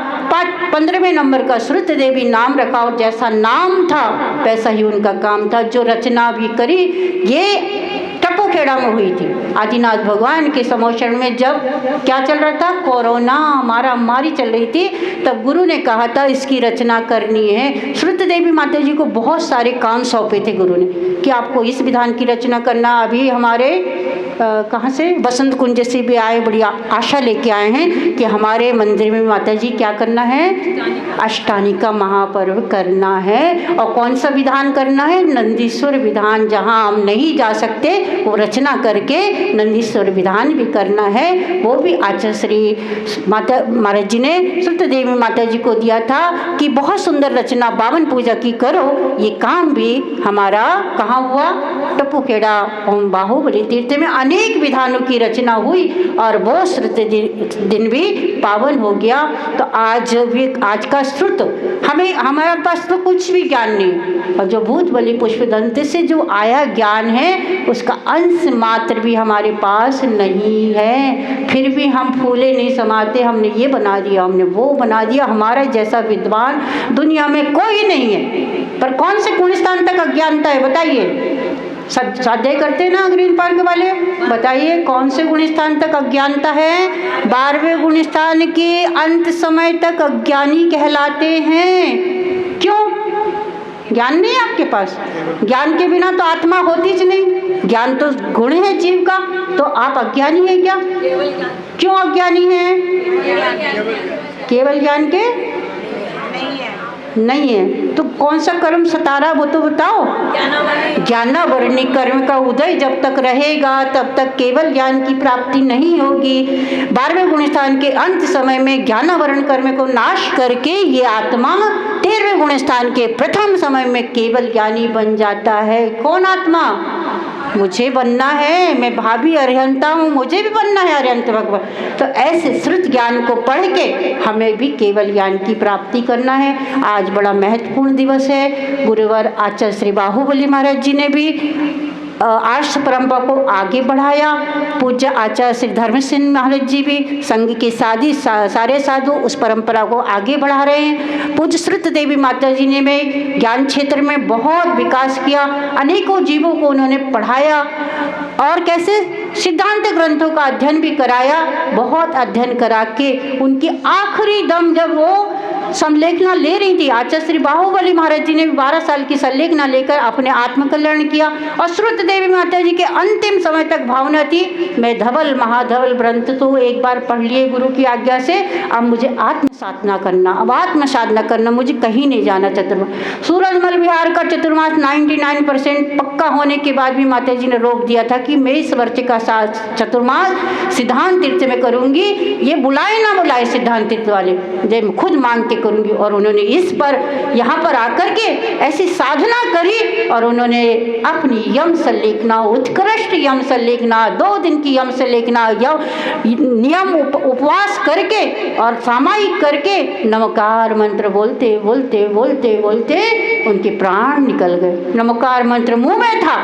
15वें नंबर का श्रुत देवी नाम रखा, और जैसा नाम था वैसा ही उनका काम था। जो रचना भी करी ये टपोखेड़ा में हुई थी। आदिनाथ भगवान के समोषण में जब क्या चल रहा था, कोरोना मारामारी चल रही थी, तब गुरु ने कहा था इसकी रचना करनी है। श्रुत देवी माता जी को बहुत सारे काम सौंपे थे गुरु ने कि आपको इस विधान की रचना करना। अभी हमारे कहाँ से बसंत कुंज से भी आए, बड़ी आशा लेके आए हैं कि हमारे मंदिर में माता जी क्या करना है, अष्टानिका महापर्व करना है। और कौन सा विधान करना है, नंदीश्वर विधान। जहाँ हम नहीं जा सकते वो रचना करके नंदीश्वर विधान भी करना है। वो भी आचार्य श्री माता महाराज जी ने श्रुत देवी माता जी को दिया था कि बहुत सुंदर रचना बावन पूजा की करो। ये काम भी हमारा कहाँ हुआ, टपुखेड़ा ओम बाहुबली तीर्थ में अनेक विधानों की रचना हुई और वो श्रुत दिन भी पावन हो गया। तो आज का श्रुत हमें, हमारे पास तो कुछ भी ज्ञान नहीं, और जो भूत बलि पुष्पदंत से जो आया ज्ञान है उसका अंश मात्र भी हमारे पास नहीं है। फिर भी हम फूले नहीं समाते, हमने ये बना दिया, हमने वो बना दिया। हमारा जैसा विद्वान दुनिया में कोई नहीं है। पर कौन से गुण स्थान तक अज्ञानता है बताइए? स्वाध्याय करते हैं ना ग्रीन पार्क वाले, बताइए कौन से गुण स्थान तक अज्ञानता है? 12वें गुण स्थान के अंत समय तक अज्ञानी कहलाते हैं। क्यों? ज्ञान नहीं है आपके पास। ज्ञान के बिना तो आत्मा होती ज नहीं। ज्ञान तो गुण है जीव का, तो आप अज्ञानी है क्या? क्यों अज्ञानी है? केवल ज्ञान के नहीं है। तो कौन सा कर्म सतारा वो तो बताओ। ज्ञानावरणी कर्म का उदय जब तक रहेगा तब तक केवल ज्ञान की प्राप्ति नहीं होगी। 12वें गुण स्थान के अंत समय में ज्ञानावरण कर्म को नाश करके ये आत्मा 13वें गुण स्थान के प्रथम समय में केवल ज्ञानी बन जाता है। कौन आत्मा? मुझे बनना है, मैं भाभी अरिहंता हूँ, मुझे भी बनना है अरिहंत भगवान। तो ऐसे श्रुत ज्ञान को पढ़ के हमें भी केवल ज्ञान की प्राप्ति करना है। आज बड़ा महत्वपूर्ण दिवस है। गुरुवर आचार्य श्री बाहुबली महाराज जी ने भी आर्ष परंपरा को आगे बढ़ाया। पूज्य आचार्य श्री धर्म सिंह महाराज जी भी संघ के सारे साधु उस परंपरा को आगे बढ़ा रहे हैं। पूज्य श्रुत देवी माता जी ने भी ज्ञान क्षेत्र में बहुत विकास किया, अनेकों जीवों को उन्होंने पढ़ाया और कैसे सिद्धांत ग्रंथों का अध्ययन भी कराया। बहुत अध्ययन करा के उनकी आखिरी दम जब वो संलेखना ले रही थी, आचार्य श्री बाहुबली महाराज जी ने 12 साल की संलेखना लेकर अपने आत्मकल्याण किया। और श्रुत देवी माता जी के अंतिम समय तक भावना थी, मैं धवल महाधवल ग्रंथ तो एक बार पढ़ लिए गुरु की आज्ञा से, अब मुझे आत्म साधना करना, अब आत्म साधना करना, मुझे कहीं नहीं जाना। चतुर्मास सूरजमल विहार का चतुर्मास 99% पक्का होने के बाद भी माता जी ने रोक दिया था कि मैं इस वर्ष का चतुर्मास सिद्धांत तीर्थ में करूंगी, ये बुलाए ना बुलाए सिद्धांत तीर्थ वाले, जब खुद मांग के करूंगी। और उन्होंने इस पर यहाँ पर आकर के ऐसी साधना करी और उन्होंने अपनी यम संलेखना, उत्कृष्ट यम संलेखना, 2 दिन की यम संलेखना, नियम उपवास करके और सामायिक करके नमकार मंत्र बोलते बोलते बोलते बोलते उनके प्राण निकल गए। नमकार मंत्र मुंह में था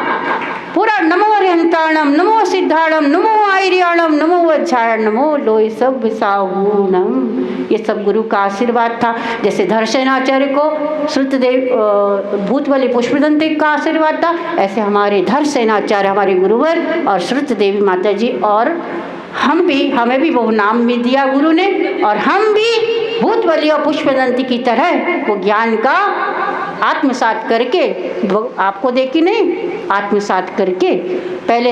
पूरा, नमो अरिहंताणम, नमो सिद्धाणम, नमो आयर्याणम, नमो वज्रायण, नमो लोय सब साहूनम। ये सब गुरु का आशीर्वाद था। जैसे धरसेनाचार्य को श्रुत देव भूत बलि पुष्पदंत का आशीर्वाद था, ऐसे हमारे धरसेनाचार्य हमारे गुरुवर और श्रुत देवी माता जी, और हमें भी वो नाम भी दिया गुरु ने, और हम भी भूत बलि और पुष्पदंती की तरह वो ज्ञान का आत्मसात करके, आपको देखी नहीं, आत्मसात करके पहले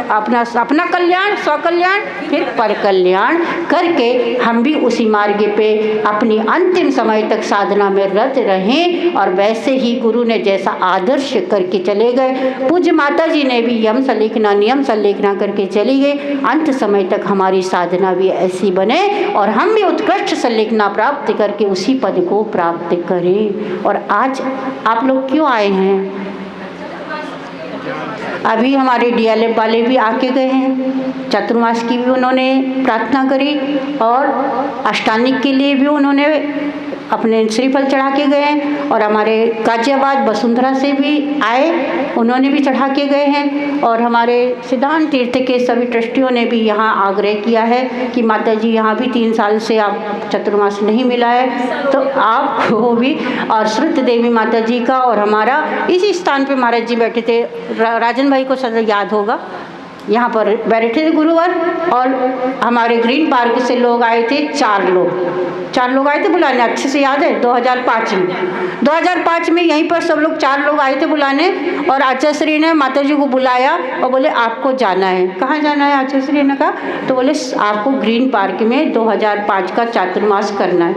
अपना कल्याण, स्वकल्याण, फिर पर कल्याण करके हम भी उसी मार्ग पे अपनी अंतिम समय तक साधना में रत रहें। और वैसे ही गुरु ने जैसा आदर्श करके चले गए, पूज्य माता जी ने भी यम संलेखना, नियम संलेखना करके चली गई। अंत समय तक हमारी साधना भी ऐसी बने और हम भी उत्कृष्ट संलेखना प्राप्त करके उसी पद को प्राप्त करें। और आज आप लोग क्यों आए हैं? अभी हमारे डीएलएफ वाले भी आके गए हैं, चातुर्मास की भी उन्होंने प्रार्थना करी और अष्टानिक के लिए भी उन्होंने अपने श्रीफल चढ़ा के गए। और हमारे गाजियाबाद वसुंधरा से भी आए, उन्होंने भी चढ़ा के गए हैं। और हमारे सिद्धांत तीर्थ के सभी ट्रस्टियों ने भी यहाँ आग्रह किया है कि माता जी यहाँ भी 3 साल से आप चतुर्मास नहीं मिला है तो आपको भी। और श्रुत देवी माता जी का और हमारा इसी स्थान पे महाराज जी बैठे थे, राजन भाई को सदा याद होगा, यहाँ पर बैठे थे गुरुवार। और हमारे ग्रीन पार्क से लोग आए थे, 4 लोग आए थे बुलाने, अच्छे से याद है 2005 में यहीं पर सब लोग 4 लोग आए थे बुलाने। और आचार्य श्री ने माता जी को बुलाया और बोले आपको जाना है। कहाँ जाना है आचार्य श्री ने कहा, तो बोले आपको ग्रीन पार्क में 2005 का चातुर्मास करना है।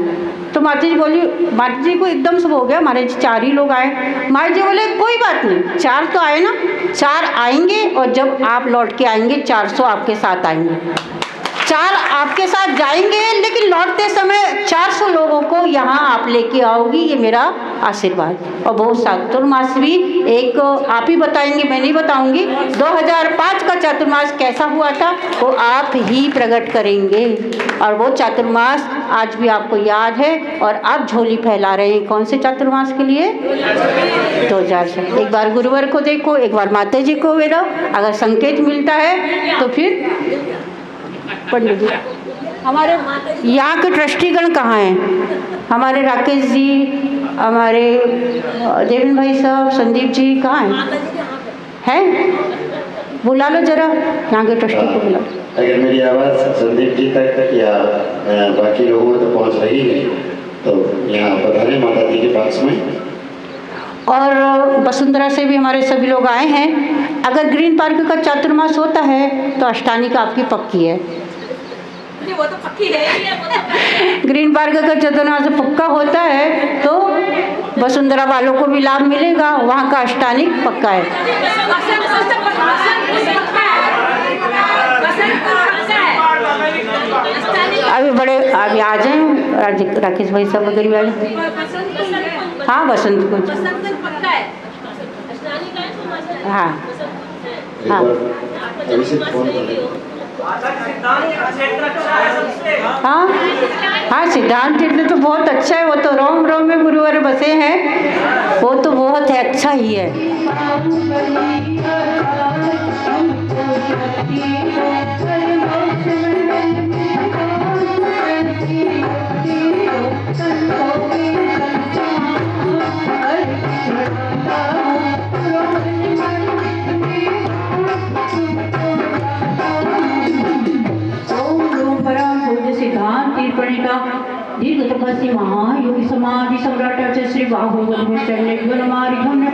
तो माता जी बोली, माता जी को एकदम से हो गया, महाराज जी 4 ही लोग आए। माता जी बोले कोई बात नहीं, 4 तो आए ना, 4 आएंगे और जब आप लौट के आएंगे 400 आपके साथ आएंगे, 4 आपके साथ जाएंगे, लेकिन लौटते समय 400 लोगों को यहाँ आप लेके आओगी, ये मेरा आशीर्वाद। और बहुत चातुर्मास भी एक आप ही बताएंगे, मैं नहीं बताऊंगी। 2005 का चातुर्मास कैसा हुआ था वो आप ही प्रकट करेंगे। और वो चातुर्मास आज भी आपको याद है और आप झोली फैला रहे हैं। कौन से चातुर्मास के लिए? 2000 से। एक बार गुरुवार को देखो, एक बार माता जी को वेरो, अगर संकेत मिलता है तो फिर पंडित जी। हमारे यहाँ के ट्रस्टीगण कहाँ हैं? हमारे राकेश जी, हमारे देवेंद्र भाई साहब, संदीप जी कहाँ हैं? बुला लो जरा यहाँ के ट्रस्टी को बुला। अगर मेरी आवाज़ संदीप जी तक या बाकी लोगों तक पहुँच रही है तो यहाँ पधारें माता जी के पास में। और वसुंधरा से भी हमारे सभी लोग आए हैं। अगर ग्रीन पार्क का चातुर्मास होता है तो अष्टानिक आपकी पक्की है। वो तो पक्की है। ग्रीन पार्क का चातुर्मास पक्का होता है तो वसुंधरा वालों को भी लाभ मिलेगा, वहाँ का अष्टानिक पक्का है। अभी बड़े अभी आ जाए राकेश भाई साहब वगैरह वाले। हाँ बसंत को, हाँ हाँ हाँ हाँ सिद्धांत तीर्थ तो बहुत अच्छा है, वो तो रोम रोम में गुरुवार बसे हैं, वो तो बहुत है, अच्छा ही है। दीर्घ तपस्वी महायोगी समाधि सम्राट श्री बाहुबली मारी धन्य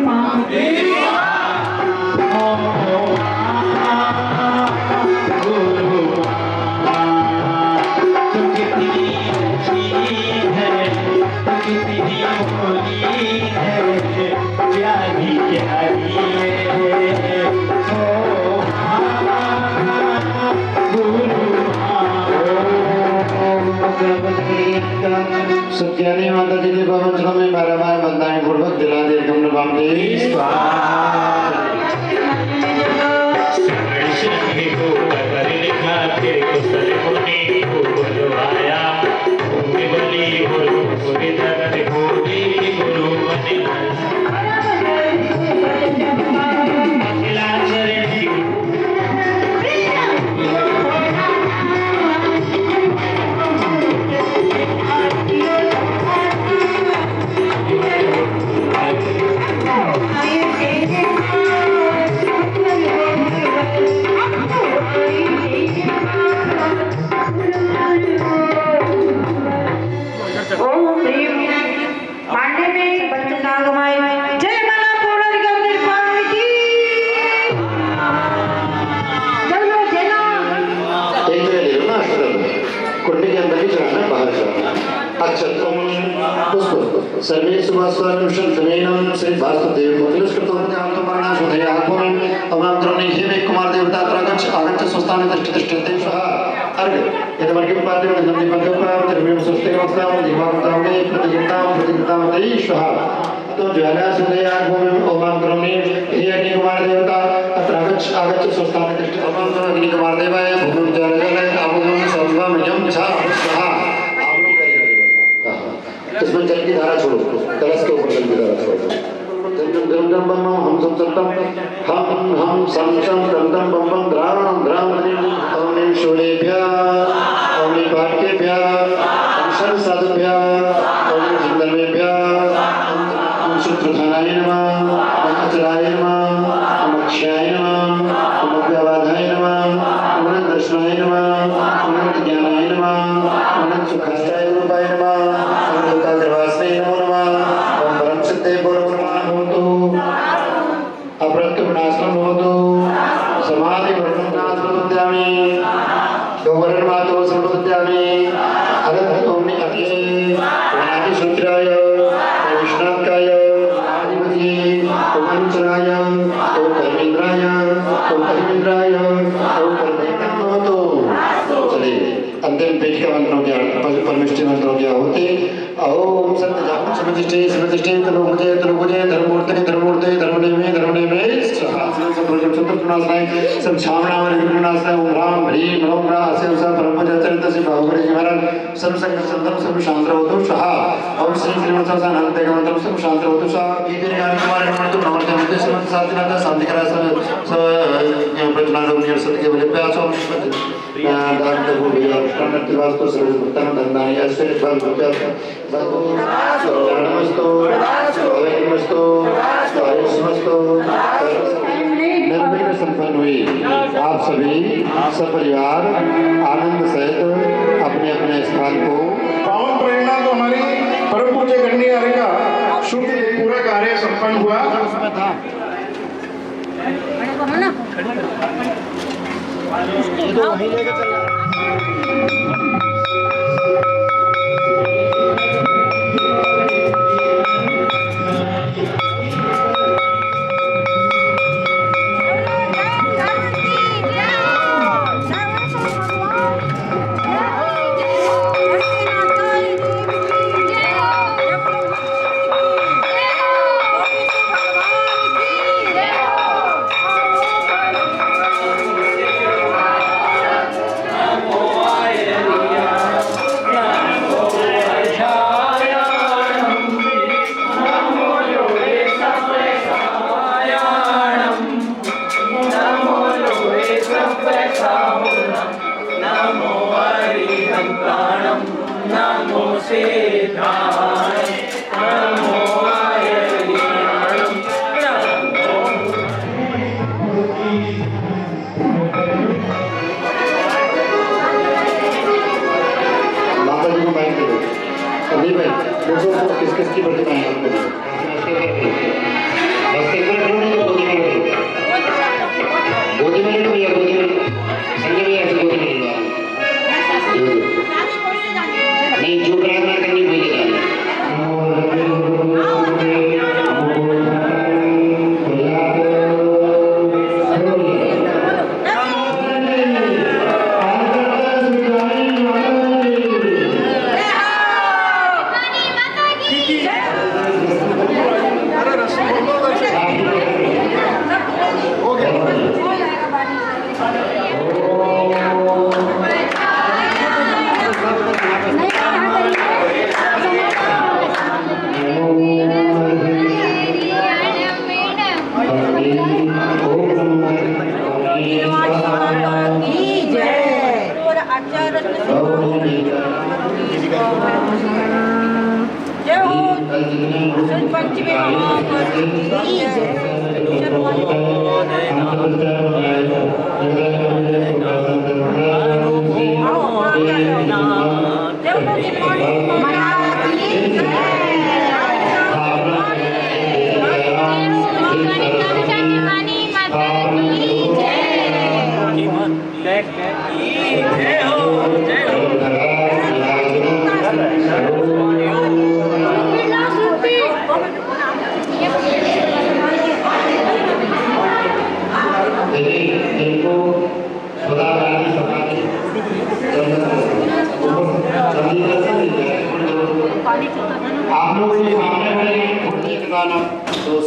सत्यानी माता जी के पावन चरणों में बारंबार वंदनाएं पूर्वक दिला दे कमल बाम देवी सर्वे सुभास्वानुषंतमेनं श्री वासुदेव मोतिलस्कृतोन्यान्तमरणा सुधयात्मनं अमात्रणे हेमे कुमार देवता प्रागच्छ आगच्छ स्वस्थाने तिष्ठति स्वाहा अर्घ यदमर्घ्यं पाद्यं नंदि पंकपां तिरुमें स्वस्ति नमस्तां दीवां तां प्रतिगतां तै स्वाहा तो ज्वाला सुदयाग भूमि ओमां करोमि हे अग्निकुमार देवता अत्र आगच्छ स्वस्थान तिष्ठ ओमां अग्निकुमार देवाय भूमि ज्वालय आभूमि सर्वम यम छा स्वाहा। आप लोग इसमें जल की धारा छोड़ो, कलश के ऊपर जल की धारा छोड़ो। दम दम बम हम सम सम हम सम सम दम दम बम बम द्राम द्राम ओम शूलेभ्यः ओम पाठ्येभ्यः ओम संसादभ्यः ओम जिंदलभ्यः ओम सूत्रधाराय नमः ओम अचराय नमः ओम अक्षयाय नमः ओम अव्यवाधाय नमः ओम दर्शनाय नमः ओम ज्ञानाय नमः ओम सुखाय रूपाय नमः ओम लोकाग्रवासने नमो नमः ओम परम सिद्धे पूर्वमान होतु अप्रत्यनाशनं होतु समाधि वर्णनाथ प्रपद्यामि दोवरण मातो संपद्यामि अदत् ओमि अति वनादि सूत्राय विष्णाकाय आदिपति ओमंचराय ओम परमेंद्राय ओम परमेंद्राय ओम परमेंद्राय होतु। चलिए अंतिम पेट के मंत्रों के परमिष्टि मंत्रों के होते ओम सत्य जाम समधिष्ठे समधिष्ठे तनुभुजे तनुभुजे धर्ममूर्ते धर्मनेमे स्वाहा। सब प्रणाम सब छावनावर प्रणाम ओम राम ह्रीम ओम रा अस्य परमपूज चरित श्री बाहुबली जी महाराज सर्व संकट संतम सब शांत होतु स्वाहा। ओम श्री श्रीमंत सानंद मंत्र सब शांत होतु स्वाहा। ईदिने कुमार नमः नमस्ते नमस्ते श्रीमंत साथिनाथ शांतिकरा सब प्रचनारोग्य सत्य बले प्यासो दान भूमिया प्रणति वास्तु सर्व भक्तान धन्यानि ऐश्वर्य भाग प्यास नमस्तो नमस्तो नमस्तो निर्विघ्न संपन्न हुई। आप सभी सपरिवार आनंद सहित अपने अपने स्थान को पावन प्रेरणा तो हमारी परम पूज्य गणनीय आर्य का शुभ पूरा कार्य संपन्न हुआ।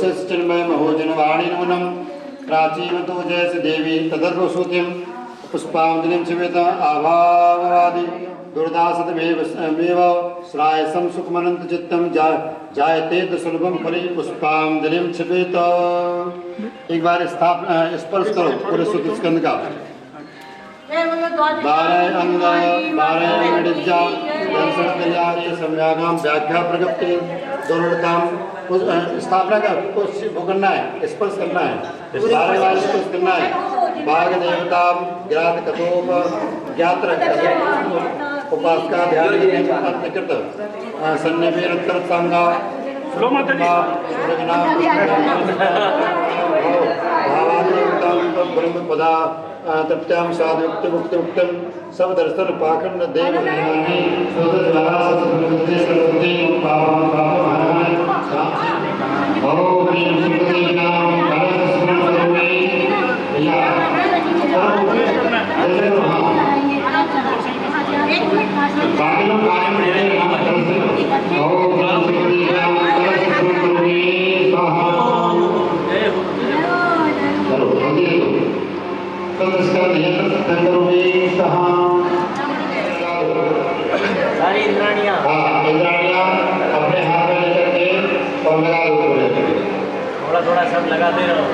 उषस चिन्मय महोजन वाणी नूनम प्राचीन तो जैसे देवी तदर्वसूतिम पुष्पांजलिं चिवेत आभावादि दुर्दासतमेव श्रायसं सुखमनंत चित्तम जायते सुलभम फली पुष्पांजलिं चिवेत। एक बार स्पर्श करो पूरे सूत्र स्कंद का। 12 अंग 12 मणिज्जा दर्शन कल्याणी सम्यागाम व्याख्या प्रगति दुर्लताम स्थापना का कुछ वो करना है, स्पर्श करना है, 12 बार स्पर्श करना है। बाघ देवता ज्ञात कथोप ज्ञात उपासका ध्यान अंतकृत सन्निवेरंतर संगा ब्रह्म पदा तप्त्याम साधुक्त मुक्त मुक्तम सब दर्शन पाखंड देव ज्ञानी सोदर द्वारा सत्संगते सर्वते पापम पापम हरणाय ओम ह्रीं सुखदे नाम परस्मरण करोमि या बाकी लोग कार्य में रहे नाम करते ओम ह्रीं सुखदे नाम परस्मरण करोमि स्वाहा चलो जल्दी इसका नियंत्रण करोगे कहाँ सारी इंद्राणियाँ अपने हाथ में लेकर के और लगा दो थोड़ा थोड़ा सब लगाते रहो।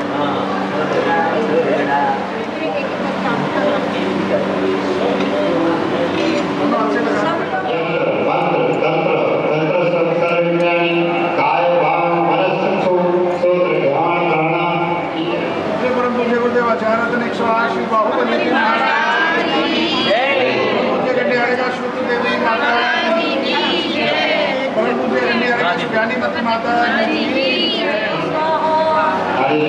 मंत्र तंत्र तंत्र संस्कार विज्ञानी काय भाव मनस्सु सूत्र ध्यान धारणा परम पूज्य गुरुदेव आचार्य 108 बाहुबली की पूज्य गंडियारेगा श्रुति देवी माता परम पूज्य गंडियारेगा सुज्ञानी मती माता हरे